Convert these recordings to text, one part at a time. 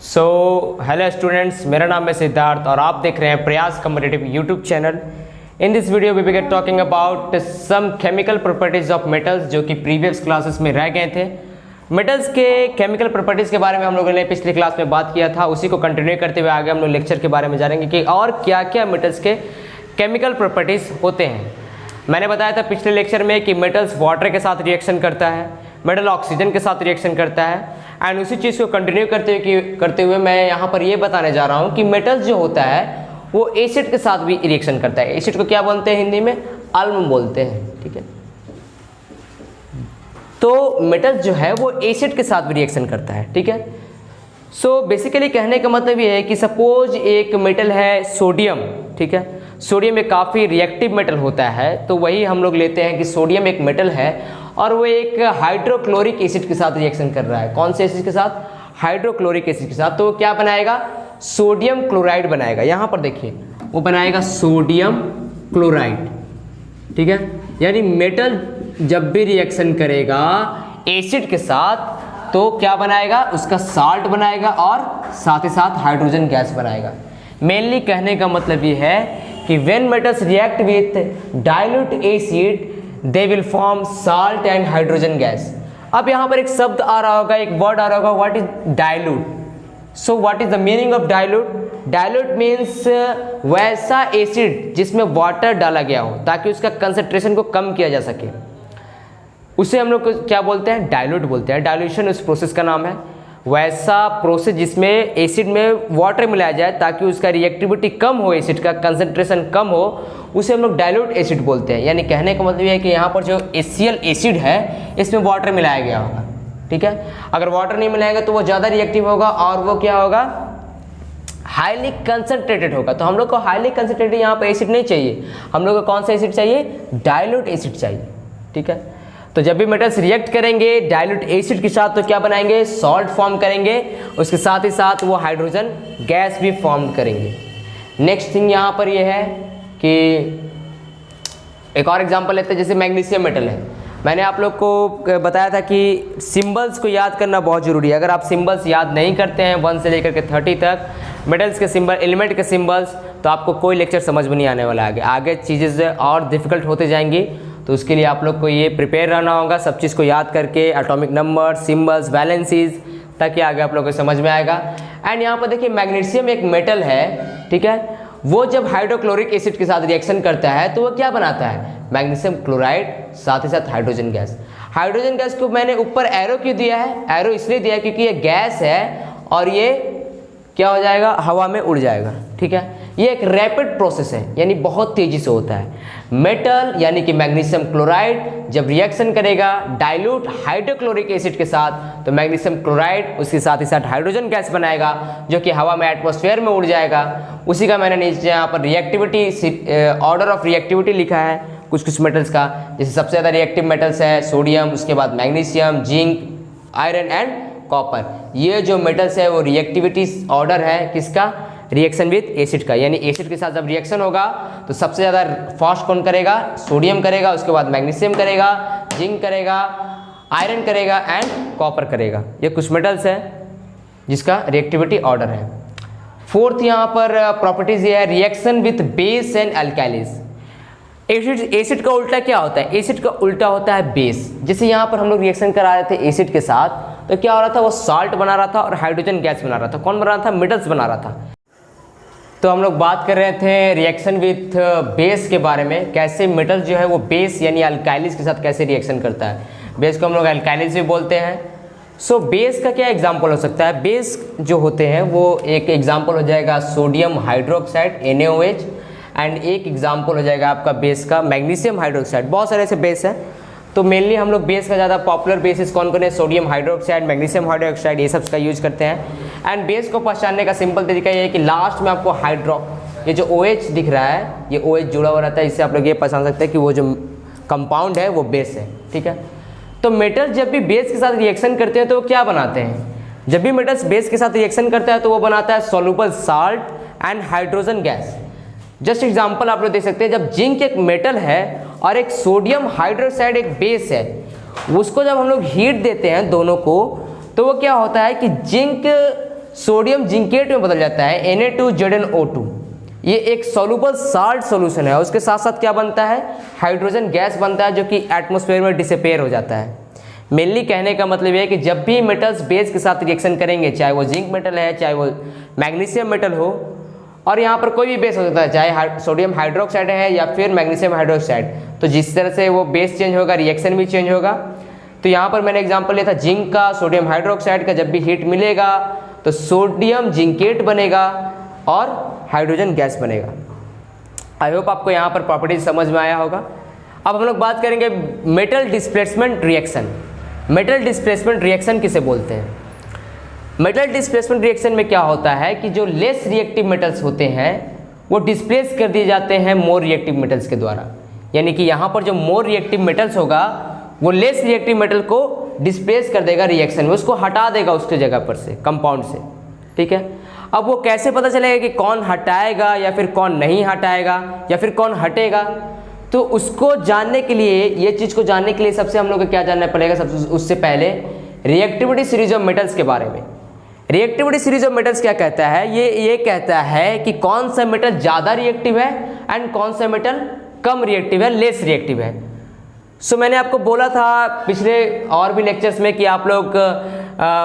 Hello students, मेरा नाम है सिद्धार्थ और आप देख रहे हैं Prayas competitive YouTube channel. In this video we will talking about some chemical properties of metals जो कि प्रीवियस क्लासेस में रह गए थे। मेटल्स के केमिकल प्रॉपर्टीज के बारे में हम लोगों ने पिछली क्लास में बात किया था, उसी को कंटिन्यू करते हुए आगे हम लोग लेक्चर के बारे में जानेंगे कि और क्या क्या मेटल्स के केमिकल प्रॉपर्टीज होते हैं। मैंने बताया था पिछले लेक्चर में कि मेटल्स वाटर के साथ रिएक्शन करता है, मेटल ऑक्सीजन के साथ रिएक्शन करता है, एंड उसी चीज़ को कंटिन्यू करते हुए मैं यहाँ पर ये बताने जा रहा हूँ कि मेटल्स जो होता है वो एसिड के साथ भी रिएक्शन करता है। एसिड को क्या बोलते हैं हिंदी में? अल्म बोलते हैं, ठीक है। तो मेटल्स जो है वो एसिड के साथ भी रिएक्शन करता है, ठीक है। सो बेसिकली कहने का मतलब ये है कि सपोज एक मेटल है सोडियम, ठीक है। सोडियम एक काफ़ी रिएक्टिव मेटल होता है, तो वही हम लोग लेते हैं कि सोडियम एक मेटल है और वो एक हाइड्रोक्लोरिक एसिड के साथ रिएक्शन कर रहा है। कौन से एसिड के साथ? हाइड्रोक्लोरिक एसिड के साथ। तो क्या बनाएगा? सोडियम क्लोराइड बनाएगा। यहाँ पर देखिए वो बनाएगा सोडियम क्लोराइड, ठीक है। यानी मेटल जब भी रिएक्शन करेगा एसिड के साथ तो क्या बनाएगा? उसका साल्ट बनाएगा और साथ ही साथ हाइड्रोजन गैस बनाएगा। मेनली कहने का मतलब ये है कि when metals react with dilute acid they will form salt and hydrogen gas. अब यहाँ पर एक शब्द आ रहा होगा, एक वर्ड आ रहा होगा, what is dilute. So what is the meaning of dilute? Dilute means वैसा एसिड जिसमें वाटर डाला गया हो ताकि उसका कंसंट्रेशन को कम किया जा सके, उसे हम लोग क्या बोलते हैं? डाइल्यूट बोलते हैं। डाइल्यूशन उस प्रोसेस का नाम है। वैसा प्रोसेस जिसमें एसिड में वाटर मिलाया जाए ताकि उसका रिएक्टिविटी कम हो, एसिड का कंसंट्रेशन कम हो, उसे हम लोग डाइल्यूट एसिड बोलते हैं। यानी कहने का मतलब ये है कि यहाँ पर जो HCl एसिड है इसमें वाटर मिलाया गया होगा, ठीक है। अगर वाटर नहीं मिलाएगा तो वो ज़्यादा रिएक्टिव होगा और वो क्या होगा? हाईली कंसंट्रेटेड होगा। तो हम लोग को हाईली कंसंट्रेटेड यहाँ पर एसिड नहीं चाहिए, हम लोग को कौन सा एसिड चाहिए? डाइल्यूट एसिड चाहिए, ठीक है। तो जब भी मेटल्स रिएक्ट करेंगे डाइल्यूट एसिड के साथ तो क्या बनाएंगे? सॉल्ट फॉर्म करेंगे, उसके साथ ही साथ वो हाइड्रोजन गैस भी फॉर्म करेंगे। नेक्स्ट थिंग यहाँ पर ये है कि एक और एग्जांपल लेते हैं, जैसे मैग्नीशियम मेटल है। मैंने आप लोग को बताया था कि सिंबल्स को याद करना बहुत ज़रूरी है। अगर आप सिंबल्स याद नहीं करते हैं 1 से लेकर के 30 तक मेटल्स के सिंबल, एलिमेंट के सिंबल्स, तो आपको कोई लेक्चर समझ में नहीं आने वाला। आगे चीज़ें और डिफिकल्ट होते जाएंगी, तो उसके लिए आप लोग को ये प्रिपेयर रहना होगा सब चीज़ को याद करके, एटॉमिक नंबर, सिंबल्स, वैलेंसीज, ताकि आगे आप लोग को समझ में आएगा। एंड यहाँ पर देखिए मैग्नीशियम एक मेटल है, ठीक है। वो जब हाइड्रोक्लोरिक एसिड के साथ रिएक्शन करता है तो वो क्या बनाता है? मैग्नीशियम क्लोराइड, साथ ही साथ हाइड्रोजन गैस। हाइड्रोजन गैस को मैंने ऊपर एरो क्यों दिया है? एरो इसलिए दिया है क्योंकि ये गैस है और ये क्या हो जाएगा? हवा में उड़ जाएगा, ठीक है। ये एक रैपिड प्रोसेस है, यानी बहुत तेजी से होता है। मेटल यानी कि मैग्नीशियम क्लोराइड जब रिएक्शन करेगा डाइल्यूट हाइड्रोक्लोरिक एसिड के साथ तो मैग्नीशियम क्लोराइड उसके साथ ही साथ हाइड्रोजन गैस बनाएगा जो कि हवा में, एटमॉस्फेयर में उड़ जाएगा। उसी का मैंने नीचे यहाँ पर रिएक्टिविटी, ऑर्डर ऑफ रिएक्टिविटी लिखा है कुछ कुछ मेटल्स का। जैसे सबसे ज़्यादा रिएक्टिव मेटल्स है सोडियम, उसके बाद magnesium, zinc, iron and copper. ये जो मेटल्स है वो रिएक्टिविटी ऑर्डर है किसका? रिएक्शन विथ एसिड का। यानी एसिड के साथ जब रिएक्शन होगा तो सबसे ज़्यादा फास्ट कौन करेगा? सोडियम करेगा, उसके बाद मैग्नीशियम करेगा, जिंक करेगा, आयरन करेगा एंड कॉपर करेगा। ये कुछ मेटल्स है जिसका रिएक्टिविटी ऑर्डर है। फोर्थ यहाँ पर प्रॉपर्टीज ये है reaction with base and alkalis. Acid का उल्टा क्या होता है? एसिड का उल्टा होता है बेस। जैसे यहाँ पर हम लोग रिएक्शन करा रहे थे एसिड के साथ तो क्या हो रहा था? वो साल्ट बना रहा था और हाइड्रोजन गैस बना रहा था। कौन बना रहा था? मेटल्स बना रहा था। तो हम लोग बात कर रहे थे रिएक्शन विथ बेस के बारे में, कैसे मेटल जो है वो बेस यानी अल्काइलिस के साथ कैसे रिएक्शन करता है। बेस को हम लोग अल्काइलिस भी बोलते हैं। सो बेस का क्या एग्जांपल हो सकता है? बेस जो होते हैं वो एक एग्जांपल हो जाएगा सोडियम हाइड्रोक्साइड NaOH, एंड एक एग्जांपल हो जाएगा आपका बेस का मैग्नीशियम हाइड्रोक्साइड। बहुत सारे ऐसे बेस हैं, तो मेनली हम लोग बेस का ज़्यादा पॉपुलर बेसिस कौन कौन है? सोडियम हाइड्रोक्साइड, मैग्नीशियम हाइड्रोक्साइड, ये सब का यूज करते हैं। एंड बेस को पहचानने का सिंपल तरीका ये है कि लास्ट में आपको ये जो OH दिख रहा है, ये OH जुड़ा हुआ रहता है, इससे आप लोग ये पहचान सकते हैं कि वो जो कंपाउंड है वो बेस है, ठीक है। तो मेटल जब भी बेस के साथ रिएक्शन करते हैं तो वो क्या बनाते हैं? जब भी मेटल्स बेस के साथ रिएक्शन करता है तो वो बनाता है soluble salt and hydrogen gas. Just example आप लोग देख सकते हैं, जब जिंक एक मेटल है और एक सोडियम हाइड्रोक्साइड एक बेस है, उसको जब हम लोग हीट देते हैं दोनों को तो वो क्या होता है कि जिंक सोडियम जिंकेट में बदल जाता है Na2ZnO2। ये एक सॉल्युबल साल्ट सॉल्यूशन है, उसके साथ साथ क्या बनता है, हाइड्रोजन गैस बनता है जो कि एटमॉस्फेयर में डिसअपेयर हो जाता है। मेनली कहने का मतलब ये है कि जब भी मेटल्स बेस के साथ रिएक्शन करेंगे, चाहे वो जिंक मेटल है, चाहे वो मैग्नीशियम मेटल हो, और यहाँ पर कोई भी बेस हो सकता है, चाहे सोडियम हाइड्रोक्साइड है या फिर मैग्नीशियम हाइड्रोक्साइड, तो जिस तरह से वो बेस चेंज होगा रिएक्शन भी चेंज होगा। तो यहाँ पर मैंने एग्जांपल लिया था जिंक का, सोडियम हाइड्रोक्साइड का, जब भी हीट मिलेगा तो सोडियम जिंकेट बनेगा और हाइड्रोजन गैस बनेगा। आई होप आपको यहाँ पर प्रॉपर्टीज समझ में आया होगा। अब हम लोग बात करेंगे metal displacement reaction. Metal displacement reaction किसे बोलते हैं? मेटल डिस्प्लेसमेंट रिएक्शन में क्या होता है कि जो लेस रिएक्टिव मेटल्स होते हैं वो डिस्प्लेस कर दिए जाते हैं मोर रिएक्टिव मेटल्स के द्वारा। यानी कि यहाँ पर जो मोर रिएक्टिव मेटल्स होगा वो लेस रिएक्टिव मेटल को डिस्प्लेस कर देगा रिएक्शन में, उसको हटा देगा उसके जगह पर से, कंपाउंड से। ठीक है, अब वो कैसे पता चलेगा कि कौन हटाएगा या फिर कौन नहीं हटाएगा या फिर कौन हटेगा? तो उसको जानने के लिए, ये चीज़ को जानने के लिए सबसे हम लोग को क्या जानना पड़ेगा? सबसे उससे पहले रिएक्टिविटी सीरीज ऑफ मेटल्स के बारे में। रिएक्टिविटी सीरीज ऑफ मेटल्स क्या कहता है? ये कहता है कि कौन सा मेटल ज़्यादा रिएक्टिव है एंड कौन सा मेटल कम रिएक्टिव है, लेस रिएक्टिव है। सो मैंने आपको बोला था पिछले और भी लेक्चर्स में कि आप लोग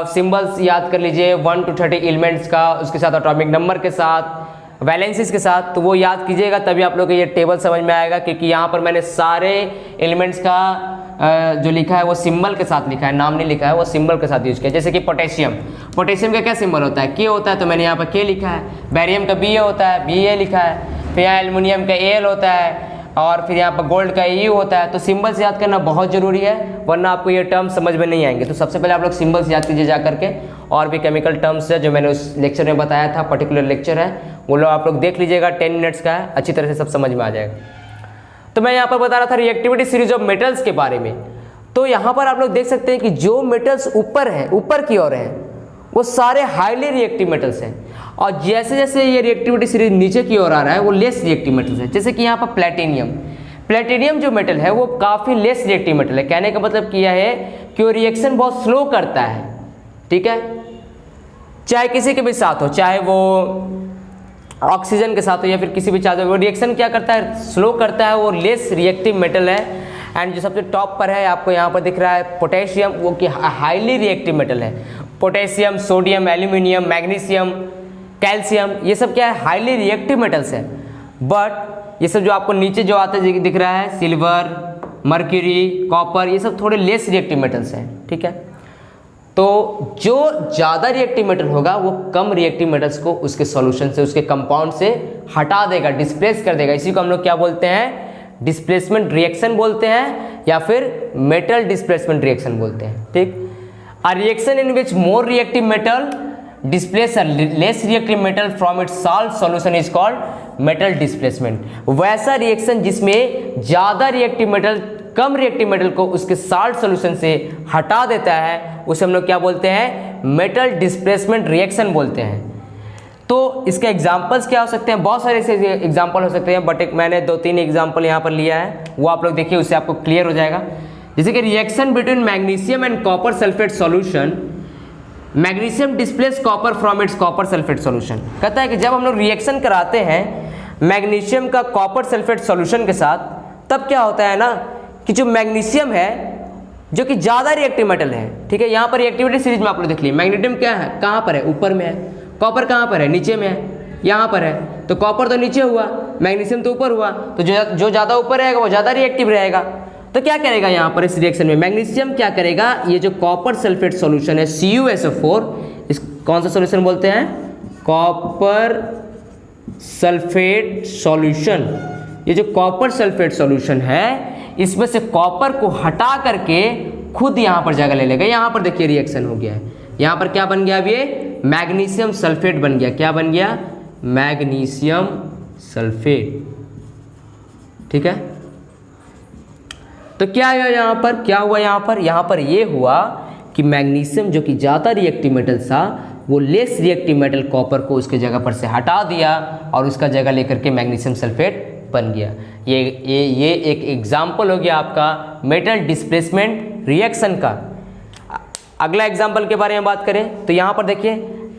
सिंबल्स याद कर लीजिए 1 to 30 एलिमेंट्स का, उसके साथ एटॉमिक नंबर के साथ, वैलेंसीज के साथ, तो वो याद कीजिएगा, तभी आप लोग को ये टेबल समझ में आएगा। क्योंकि यहाँ पर मैंने सारे एलिमेंट्स का जो लिखा है वो सिंबल के साथ लिखा है, नाम नहीं लिखा है, वो सिंबल के साथ यूज किया। जैसे कि पोटेशियम, पोटेशियम का क्या सिंबल होता है? के होता है, तो मैंने यहाँ पर के लिखा है। बैरियम का Ba होता है, Ba लिखा है। फिर यहाँ एल्युमिनियम का Al होता है, और फिर यहाँ पर गोल्ड का EU होता है। तो सिंबल्स याद करना बहुत ज़रूरी है, वरना आपको ये टर्म समझ में नहीं आएंगे। तो सबसे पहले आप लोग सिंबल्स याद कीजिए जा करके, और भी केमिकल टर्म्स है जो मैंने उस लेक्चर में बताया था, पर्टिकुलर लेक्चर है, वो लोग आप लोग देख लीजिएगा, 10 मिनट्स का है, अच्छी तरह से सब समझ में आ जाएगा। तो मैं यहाँ पर बता रहा था रिएक्टिविटी सीरीज ऑफ मेटल्स के बारे में। तो यहाँ पर आप लोग देख सकते हैं कि जो मेटल्स ऊपर हैं, ऊपर की ओर हैं, वो सारे हाईली रिएक्टिव मेटल्स हैं, और जैसे जैसे ये रिएक्टिविटी सीरीज नीचे की ओर आ रहा है वो लेस रिएक्टिव मेटल्स है। जैसे कि यहाँ पर प्लेटिनियम, प्लेटिनियम जो मेटल है वो काफ़ी लेस रिएक्टिव मेटल है। कहने का मतलब किया है कि वो रिएक्शन बहुत स्लो करता है। ठीक है, चाहे किसी के भी साथ हो, चाहे वो ऑक्सीजन के साथ हो या फिर किसी भी चार्ज हो, वो रिएक्शन क्या करता है? स्लो करता है। वो लेस रिएक्टिव मेटल है। एंड जो सबसे टॉप पर है, आपको यहाँ पर दिख रहा है पोटेशियम, वो कि हाईली रिएक्टिव मेटल है। Potassium, sodium, aluminium, magnesium, calcium, ये सब क्या है? हाईली रिएक्टिव मेटल्स है। बट ये सब जो आपको नीचे जो आते दिख रहा है, सिल्वर, मर्क्यूरी, कॉपर, ये सब थोड़े लेस रिएक्टिव मेटल्स हैं। ठीक है, तो जो ज़्यादा रिएक्टिव मेटल होगा वो कम रिएक्टिव मेटल्स को उसके सॉल्यूशन से, उसके कंपाउंड से हटा देगा, डिस्प्लेस कर देगा। इसी को हम लोग क्या बोलते हैं? डिस्प्लेसमेंट रिएक्शन बोलते हैं, या फिर मेटल डिस्प्लेसमेंट रिएक्शन बोलते हैं। ठीक, a reaction in which more reactive metal displace a less reactive metal from its salt solution is called metal displacement. वैसा रिएक्शन जिसमें ज़्यादा रिएक्टिव मेटल कम रिएक्टिव मेटल को उसके साल्ट सॉल्यूशन से हटा देता है, उसे हम लोग क्या बोलते हैं? मेटल डिस्प्लेसमेंट रिएक्शन बोलते हैं। तो इसके एग्जांपल्स क्या हो सकते हैं? बहुत सारे ऐसे एग्जांपल हो सकते हैं, बट एक मैंने 2-3 एग्जांपल यहाँ पर लिया है, वो आप लोग देखिए, उससे आपको क्लियर हो जाएगा। जैसे कि reaction between magnesium and copper sulphate solution, magnesium displace copper from its copper sulphate solution. कहता है कि जब हम लोग रिएक्शन कराते हैं मैग्नीशियम का कॉपर सल्फेट सॉल्यूशन के साथ, तब क्या होता है ना कि जो मैग्नीशियम है जो कि ज़्यादा रिएक्टिव मेटल है, ठीक है, यहाँ पर रिएक्टिविटी सीरीज में आप लोग देख लीजिए, मैग्नीशियम क्या है? कहाँ पर है? ऊपर में है। कॉपर कहाँ पर है? नीचे में है, यहाँ पर है। तो कॉपर तो नीचे हुआ, मैग्नीशियम तो ऊपर हुआ, तो जो ज़्यादा ऊपर रहेगा वो ज़्यादा रिएक्टिव रहेगा। तो क्या करेगा यहाँ पर इस रिएक्शन में? मैग्नीशियम क्या करेगा? ये जो कॉपर सल्फेट सॉल्यूशन है CuSO4, इस कौन सा सॉल्यूशन बोलते हैं? Copper sulphate solution. ये जो कॉपर सल्फेट सॉल्यूशन है, इसमें से कॉपर को हटा करके खुद यहाँ पर जगह ले लेगा। यहाँ पर देखिए रिएक्शन हो गया है, यहाँ पर क्या बन गया? अब ये मैग्नीशियम सल्फेट बन गया। क्या बन गया? Magnesium sulphate. ठीक है, तो क्या हुआ यहाँ पर? क्या हुआ यहाँ पर? यहाँ पर ये हुआ कि मैग्नीशियम जो कि ज़्यादा रिएक्टिव मेटल था, वो लेस रिएक्टिव मेटल कॉपर को उसके जगह पर से हटा दिया और उसका जगह लेकर के मैग्नीशियम सल्फेट बन गया। ये एक एग्जाम्पल हो गया आपका मेटल डिस्प्लेसमेंट रिएक्शन का। अगला एग्जाम्पल के बारे में बात करें तो यहाँ पर देखिए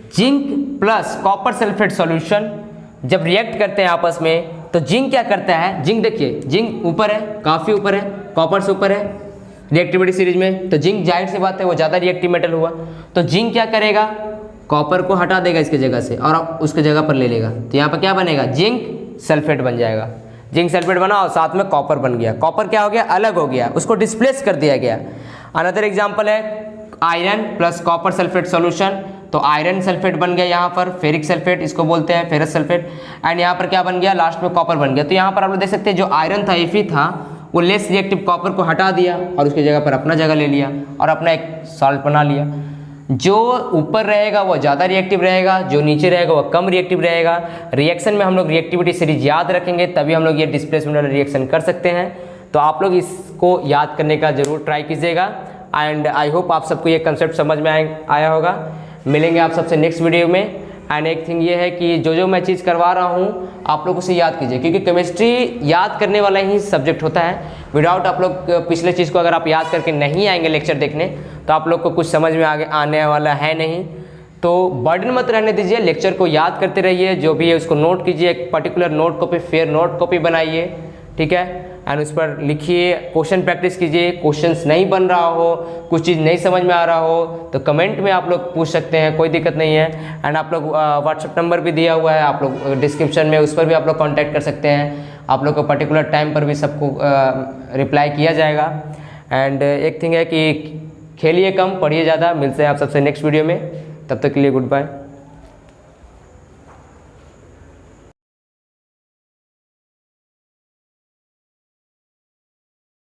zinc plus copper sulphate solution जब रिएक्ट करते हैं आपस में, तो जिंक क्या करता है, जिंक देखिए जिंक ऊपर है, काफ़ी ऊपर है, कॉपर से ऊपर है रिएक्टिविटी सीरीज में, तो जिंक जाहिर सी बात है वो ज़्यादा रिएक्टिव मेटल हुआ, तो जिंक क्या करेगा, कॉपर को हटा देगा इसके जगह से और उसके जगह पर ले लेगा, तो यहाँ पर क्या बनेगा, जिंक सल्फेट बन जाएगा। जिंक सल्फेट बना और साथ में कॉपर बन गया, कॉपर क्या हो गया, अलग हो गया, उसको डिस्प्लेस कर दिया गया। अनदर एग्जाम्पल है iron plus copper sulphate solution, तो आयरन सल्फेट बन गया यहाँ पर, फेरिक सल्फेट इसको बोलते हैं, फेरस सल्फेट, एंड यहाँ पर क्या बन गया, लास्ट में कॉपर बन गया। तो यहाँ पर आप लोग देख सकते हैं जो आयरन था, Fe था, वो लेस रिएक्टिव कॉपर को हटा दिया और उसकी जगह पर अपना जगह ले लिया और अपना एक सॉल्ट बना लिया। जो ऊपर रहेगा वो ज़्यादा रिएक्टिव रहेगा, जो नीचे रहेगा वो कम रिएक्टिव रहेगा। रिएक्शन में हम लोग रिएक्टिविटी सीरीज याद रखेंगे, तभी हम लोग ये डिस्प्लेसमेंट वाला रिएक्शन कर सकते हैं। तो आप लोग इसको याद करने का ज़रूर ट्राई कीजिएगा एंड आई होप आप सबको ये कंसेप्ट समझ में आया होगा। मिलेंगे आप सबसे नेक्स्ट वीडियो में। एंड एक थिंग ये है कि जो मैं चीज़ करवा रहा हूँ आप लोग उसे याद कीजिए, क्योंकि केमिस्ट्री याद करने वाला ही सब्जेक्ट होता है। विदाउट आप लोग पिछले चीज़ को अगर आप याद करके नहीं आएंगे लेक्चर देखने, तो आप लोग को कुछ समझ में आने वाला है नहीं। तो बर्डन मत रहने दीजिए, लेक्चर को याद करते रहिए, जो भी है उसको नोट कीजिए, एक particular note copy, fair note copy बनाइए, ठीक है, एंड उस पर लिखिए, क्वेश्चन प्रैक्टिस कीजिए। क्वेश्चंस नहीं बन रहा हो, कुछ चीज़ नहीं समझ में आ रहा हो तो कमेंट में आप लोग पूछ सकते हैं, कोई दिक्कत नहीं है। एंड आप लोग व्हाट्सएप नंबर भी दिया हुआ है, आप लोग डिस्क्रिप्शन में, उस पर भी आप लोग कांटेक्ट कर सकते हैं। आप लोग को पर्टिकुलर टाइम पर भी सबको रिप्लाई किया जाएगा। एंड एक थिंग है कि खेलिए कम, पढ़िए ज़्यादा। मिलते हैं आप सबसे नेक्स्ट वीडियो में, तब तक के लिए गुड बाय।